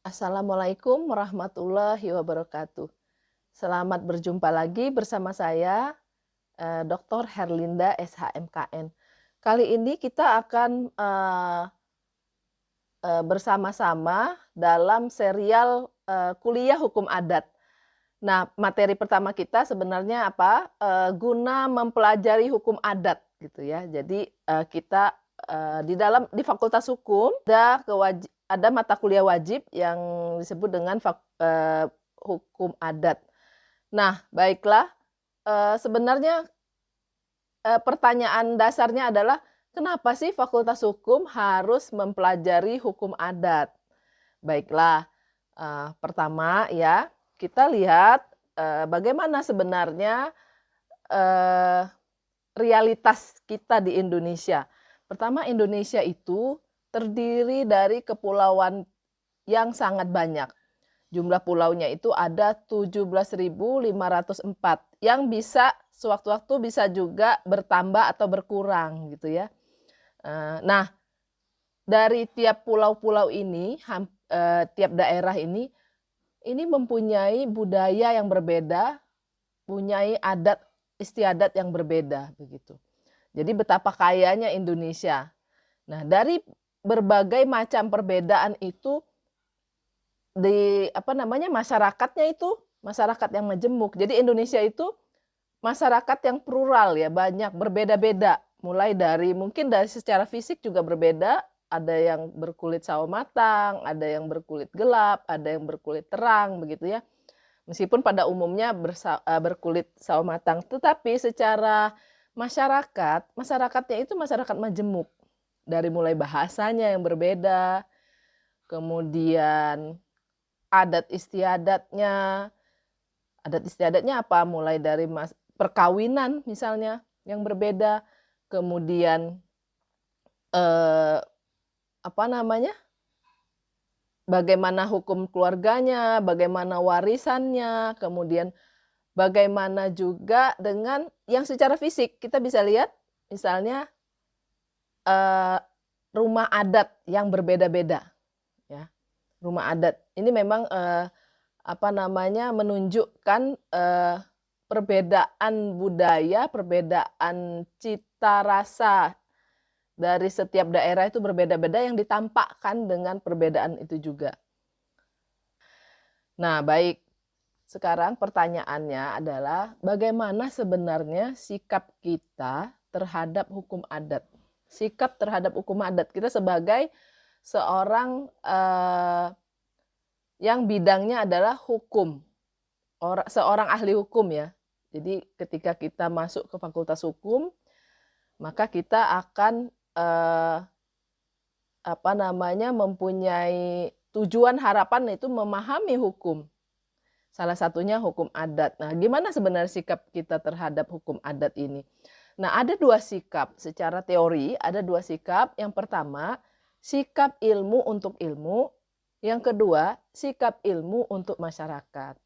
Assalamualaikum warahmatullahi wabarakatuh. Selamat berjumpa lagi bersama saya, Dr. Herlinda SHMKN. Kali ini kita akan bersama-sama dalam serial kuliah hukum adat. Nah, materi pertama kita sebenarnya apa? Guna mempelajari hukum adat gitu ya. Jadi kita di Fakultas Hukum ada mata kuliah wajib yang disebut dengan hukum adat. Nah, baiklah, sebenarnya pertanyaan dasarnya adalah kenapa sih Fakultas Hukum harus mempelajari hukum adat? Baiklah, pertama ya, kita lihat bagaimana sebenarnya eh, realitas kita di Indonesia. Pertama, Indonesia itu terdiri dari kepulauan yang sangat banyak. Jumlah pulaunya itu ada 17.504 yang bisa sewaktu-waktu bisa juga bertambah atau berkurang gitu ya. Nah, dari tiap pulau-pulau ini, tiap daerah ini mempunyai budaya yang berbeda, punyai adat istiadat yang berbeda begitu. Jadi betapa kayanya Indonesia. Nah, dari berbagai macam perbedaan itu masyarakatnya itu masyarakat yang majemuk. Jadi Indonesia itu masyarakat yang plural ya, banyak berbeda-beda. Mulai dari mungkin dari secara fisik juga berbeda, ada yang berkulit sawo matang, ada yang berkulit gelap, ada yang berkulit terang begitu ya. Meskipun pada umumnya berkulit sawo matang, tetapi secara masyarakatnya itu masyarakat majemuk. Dari mulai bahasanya yang berbeda, kemudian adat istiadatnya apa? Mulai dari perkawinan misalnya yang berbeda, kemudian bagaimana hukum keluarganya, bagaimana warisannya, kemudian bagaimana juga dengan yang secara fisik kita bisa lihat, misalnya rumah adat yang berbeda-beda, ya. Rumah adat ini memang menunjukkan perbedaan budaya, perbedaan cita rasa dari setiap daerah itu berbeda-beda yang ditampakkan dengan perbedaan itu juga. Nah, baik. Sekarang pertanyaannya adalah bagaimana sebenarnya sikap kita terhadap hukum adat? Sikap terhadap hukum adat kita sebagai seorang yang bidangnya adalah hukum, seorang ahli hukum ya. Jadi ketika kita masuk ke Fakultas Hukum, maka kita akan mempunyai tujuan harapan itu memahami hukum. Salah satunya hukum adat. Nah, gimana sebenarnya sikap kita terhadap hukum adat ini? Nah, ada dua sikap. Secara teori ada dua sikap. Yang pertama, sikap ilmu untuk ilmu. Yang kedua, sikap ilmu untuk masyarakat.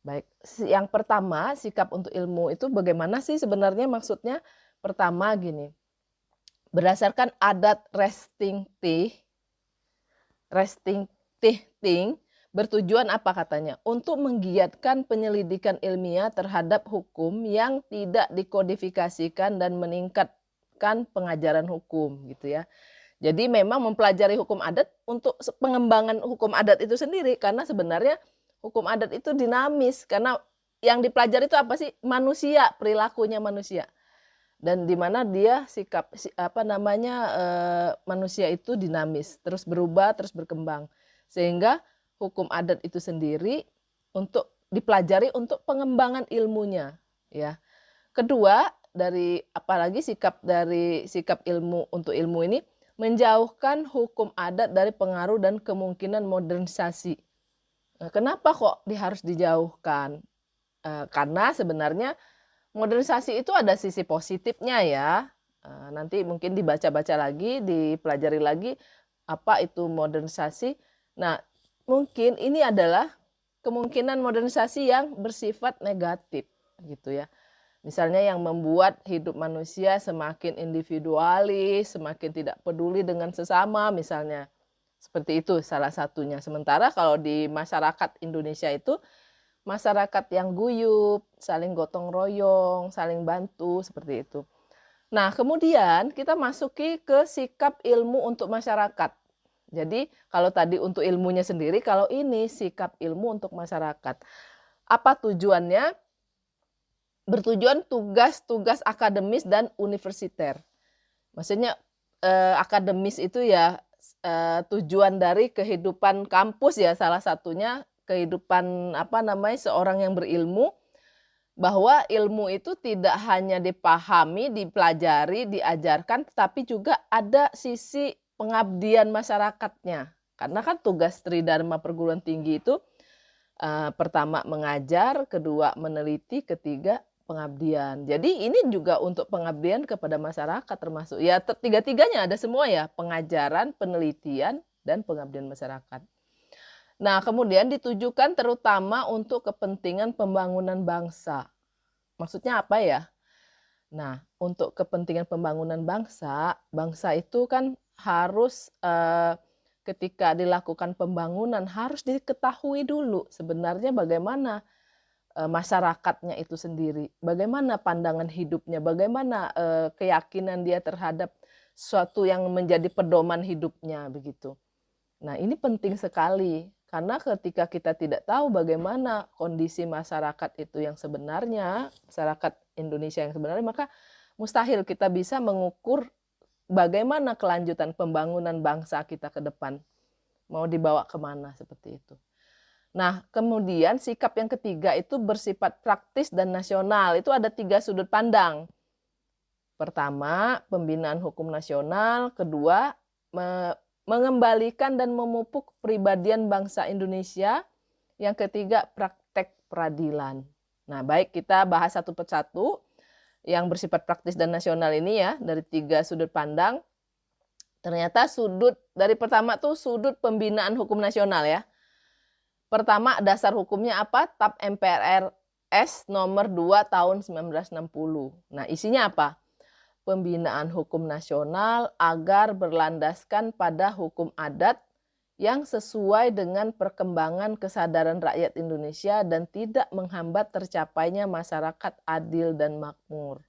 Baik, yang pertama, sikap untuk ilmu itu bagaimana sih sebenarnya maksudnya? Pertama gini, berdasarkan adat resting ting bertujuan apa katanya? Untuk menggiatkan penyelidikan ilmiah terhadap hukum yang tidak dikodifikasikan dan meningkatkan pengajaran hukum gitu ya. Jadi memang mempelajari hukum adat untuk pengembangan hukum adat itu sendiri, karena sebenarnya hukum adat itu dinamis, karena yang dipelajari itu apa sih? Manusia, perilakunya manusia. Dan di mana dia manusia itu dinamis, terus berubah, terus berkembang. Sehingga hukum adat itu sendiri untuk dipelajari untuk pengembangan ilmunya, ya. Kedua, apalagi sikap ilmu untuk ilmu ini menjauhkan hukum adat dari pengaruh dan kemungkinan modernisasi. Kenapa kok harus dijauhkan? Karena sebenarnya modernisasi itu ada sisi positifnya ya. Nanti mungkin dibaca-baca lagi, dipelajari lagi apa itu modernisasi. Nah, mungkin ini adalah kemungkinan modernisasi yang bersifat negatif gitu ya. Misalnya yang membuat hidup manusia semakin individualis, semakin tidak peduli dengan sesama misalnya. Seperti itu salah satunya. Sementara kalau di masyarakat Indonesia itu masyarakat yang guyup, saling gotong royong, saling bantu, seperti itu. Nah, kemudian kita masuki ke sikap ilmu untuk masyarakat. Jadi, kalau tadi untuk ilmunya sendiri, kalau ini sikap ilmu untuk masyarakat. Apa tujuannya? Bertujuan tugas-tugas akademis dan universiter. Maksudnya akademis itu ya tujuan dari kehidupan kampus ya, salah satunya kehidupan seorang yang berilmu, bahwa ilmu itu tidak hanya dipahami, dipelajari, diajarkan, tetapi juga ada sisi pengabdian masyarakatnya. Karena kan tugas Tridharma perguruan tinggi itu pertama mengajar, kedua meneliti, ketiga pengabdian. Jadi ini juga untuk pengabdian kepada masyarakat termasuk. Ya tiga-tiganya ada semua ya, pengajaran, penelitian, dan pengabdian masyarakat. Nah, kemudian ditujukan terutama untuk kepentingan pembangunan bangsa. Maksudnya apa ya? Nah, untuk kepentingan pembangunan bangsa, bangsa itu kan harus ketika dilakukan pembangunan harus diketahui dulu sebenarnya bagaimana masyarakatnya itu sendiri, bagaimana pandangan hidupnya, bagaimana keyakinan dia terhadap sesuatu yang menjadi pedoman hidupnya begitu. Nah, ini penting sekali karena ketika kita tidak tahu bagaimana kondisi masyarakat itu yang sebenarnya, masyarakat Indonesia yang sebenarnya, maka mustahil kita bisa mengukur bagaimana kelanjutan pembangunan bangsa kita ke depan. Mau dibawa kemana seperti itu. Nah, kemudian sikap yang ketiga itu bersifat praktis dan nasional. Itu ada 3 sudut pandang. Pertama, pembinaan hukum nasional. Kedua, mengembalikan dan memupuk kepribadian bangsa Indonesia. Yang ketiga, praktek peradilan. Nah, baik kita bahas satu persatu yang bersifat praktis dan nasional ini ya, dari 3 sudut pandang. Ternyata dari pertama tuh sudut pembinaan hukum nasional ya. Pertama, dasar hukumnya apa? TAP MPRS nomor 2 tahun 1960. Nah, isinya apa? Pembinaan hukum nasional agar berlandaskan pada hukum adat yang sesuai dengan perkembangan kesadaran rakyat Indonesia dan tidak menghambat tercapainya masyarakat adil dan makmur.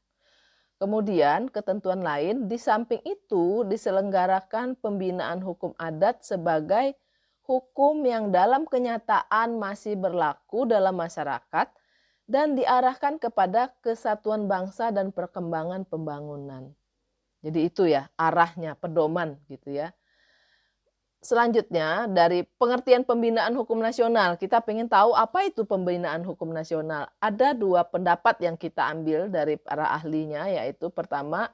Kemudian, ketentuan lain, di samping itu diselenggarakan pembinaan hukum adat sebagai hukum yang dalam kenyataan masih berlaku dalam masyarakat dan diarahkan kepada kesatuan bangsa dan perkembangan pembangunan. Jadi itu ya arahnya, pedoman gitu ya. Selanjutnya dari pengertian pembinaan hukum nasional, kita pengen tahu apa itu pembinaan hukum nasional. Ada 2 pendapat yang kita ambil dari para ahlinya, yaitu pertama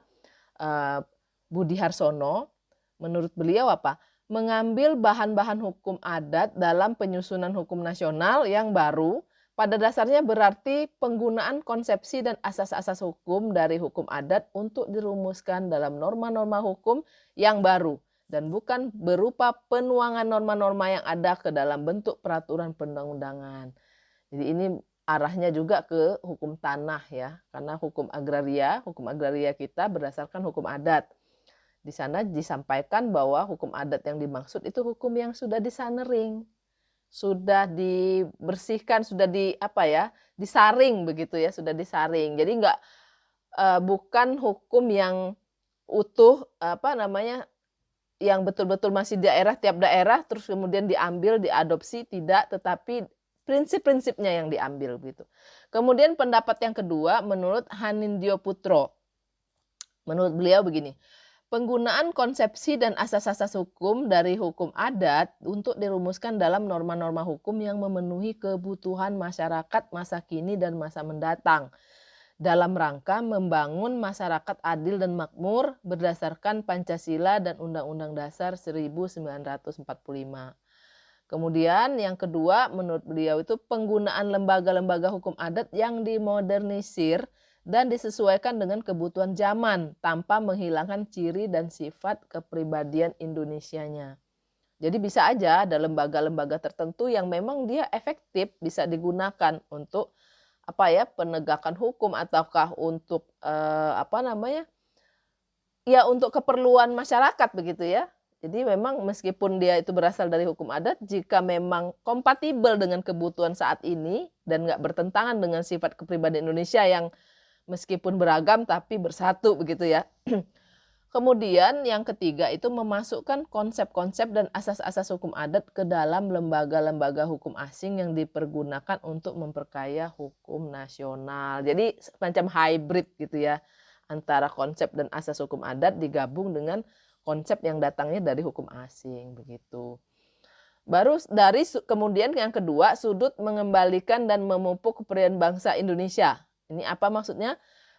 Budi Harsono, menurut beliau apa? Mengambil bahan-bahan hukum adat dalam penyusunan hukum nasional yang baru, pada dasarnya berarti penggunaan konsepsi dan asas-asas hukum dari hukum adat untuk dirumuskan dalam norma-norma hukum yang baru dan bukan berupa penuangan norma-norma yang ada ke dalam bentuk peraturan perundang-undangan. Jadi ini arahnya juga ke hukum tanah ya, karena hukum agraria kita berdasarkan hukum adat. Di sana disampaikan bahwa hukum adat yang dimaksud itu hukum yang sudah disanering, sudah dibersihkan, sudah disaring begitu ya, sudah disaring. Jadi bukan hukum yang utuh yang betul-betul masih tiap daerah terus kemudian diambil, diadopsi, tidak, tetapi prinsip-prinsipnya yang diambil gitu. Kemudian pendapat yang kedua menurut Hanindyo Putro. Menurut beliau begini, penggunaan konsepsi dan asas-asas hukum dari hukum adat untuk dirumuskan dalam norma-norma hukum yang memenuhi kebutuhan masyarakat masa kini dan masa mendatang dalam rangka membangun masyarakat adil dan makmur berdasarkan Pancasila dan Undang-Undang Dasar 1945. Kemudian yang kedua menurut beliau itu penggunaan lembaga-lembaga hukum adat yang dimodernisir dan disesuaikan dengan kebutuhan zaman tanpa menghilangkan ciri dan sifat kepribadian Indonesianya. Jadi bisa aja ada lembaga-lembaga tertentu yang memang dia efektif bisa digunakan untuk penegakan hukum ataukah untuk untuk keperluan masyarakat begitu ya. Jadi memang meskipun dia itu berasal dari hukum adat, jika memang kompatibel dengan kebutuhan saat ini dan nggak bertentangan dengan sifat kepribadian Indonesia yang meskipun beragam tapi bersatu begitu ya. Kemudian yang ketiga itu memasukkan konsep-konsep dan asas-asas hukum adat ke dalam lembaga-lembaga hukum asing yang dipergunakan untuk memperkaya hukum nasional. Jadi semacam hybrid gitu ya, antara konsep dan asas hukum adat digabung dengan konsep yang datangnya dari hukum asing begitu. Baru dari kemudian yang kedua, sudut mengembalikan dan memupuk kebudayaan bangsa Indonesia. Ini apa maksudnya?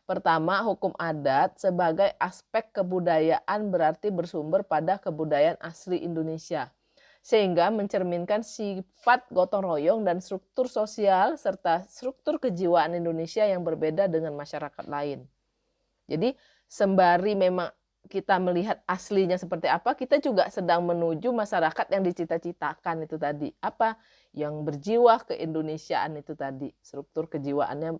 Pertama, hukum adat sebagai aspek kebudayaan berarti bersumber pada kebudayaan asli Indonesia. Sehingga mencerminkan sifat gotong royong dan struktur sosial serta struktur kejiwaan Indonesia yang berbeda dengan masyarakat lain. Jadi sembari memang kita melihat aslinya seperti apa, kita juga sedang menuju masyarakat yang dicita-citakan itu tadi. Apa? Yang berjiwa keindonesiaan itu tadi. Struktur kejiwaannya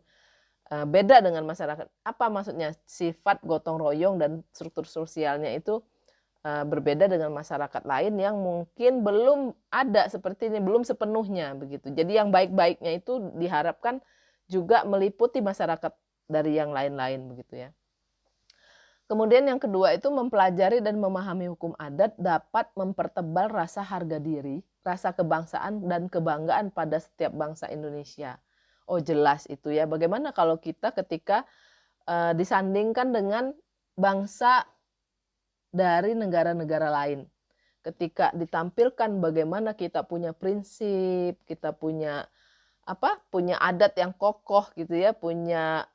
beda dengan masyarakat. Apa maksudnya? Sifat gotong royong dan struktur sosialnya itu berbeda dengan masyarakat lain yang mungkin belum ada seperti ini, belum sepenuhnya begitu. Jadi yang baik-baiknya itu diharapkan juga meliputi masyarakat dari yang lain-lain begitu ya. Kemudian yang kedua itu mempelajari dan memahami hukum adat dapat mempertebal rasa harga diri, rasa kebangsaan dan kebanggaan pada setiap bangsa Indonesia. Oh jelas itu ya, bagaimana kalau kita ketika disandingkan dengan bangsa dari negara-negara lain. Ketika ditampilkan bagaimana kita punya prinsip, kita punya punya adat yang kokoh gitu ya, punya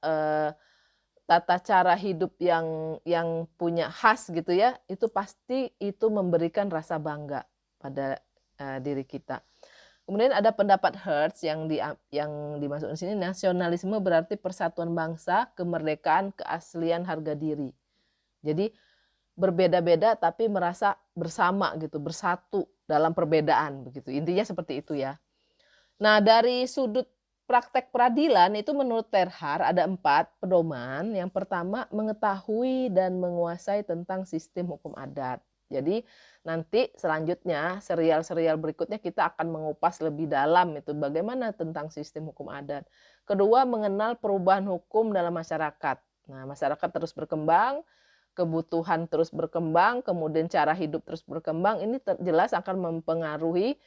tata cara hidup yang punya khas gitu ya, itu pasti itu memberikan rasa bangga pada diri kita. Kemudian ada pendapat Hertz yang dimasukkan sini, nasionalisme berarti persatuan bangsa, kemerdekaan, keaslian harga diri. Jadi berbeda-beda tapi merasa bersama gitu, bersatu dalam perbedaan begitu. Intinya seperti itu ya. Nah, dari sudut praktek peradilan itu menurut Terhar ada 4 pedoman. Yang pertama, mengetahui dan menguasai tentang sistem hukum adat. Jadi nanti selanjutnya serial-serial berikutnya kita akan mengupas lebih dalam itu bagaimana tentang sistem hukum adat. Kedua, mengenal perubahan hukum dalam masyarakat. Nah, masyarakat terus berkembang, kebutuhan terus berkembang, kemudian cara hidup terus berkembang. Ini jelas akan mempengaruhi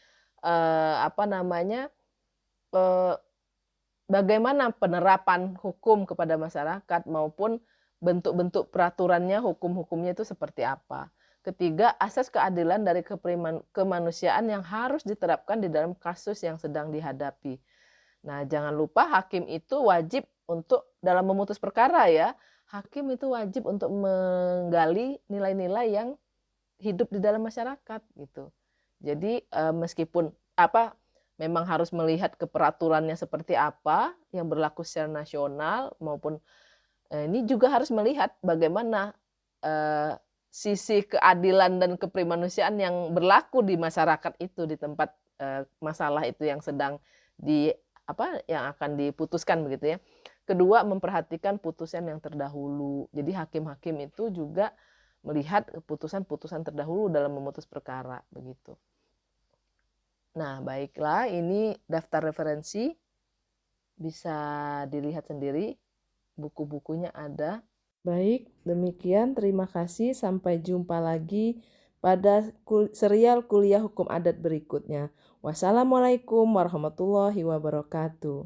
bagaimana penerapan hukum kepada masyarakat maupun bentuk-bentuk peraturannya, hukum-hukumnya itu seperti apa. Ketiga, asas keadilan dari kemanusiaan yang harus diterapkan di dalam kasus yang sedang dihadapi. Nah, jangan lupa hakim itu wajib untuk dalam memutus perkara ya. Hakim itu wajib untuk menggali nilai-nilai yang hidup di dalam masyarakat gitu. Jadi meskipun memang harus melihat keperaturannya seperti apa yang berlaku secara nasional maupun ini juga harus melihat bagaimana sisi keadilan dan keprimanusiaan yang berlaku di masyarakat itu di tempat masalah itu yang sedang yang akan diputuskan begitu ya. Kedua, memperhatikan putusan yang terdahulu. Jadi hakim-hakim itu juga melihat putusan-putusan terdahulu dalam memutus perkara begitu. Nah, baiklah, ini daftar referensi bisa dilihat sendiri, buku-bukunya ada. Baik, demikian, terima kasih, sampai jumpa lagi pada serial kuliah hukum adat berikutnya. Wassalamualaikum warahmatullahi wabarakatuh.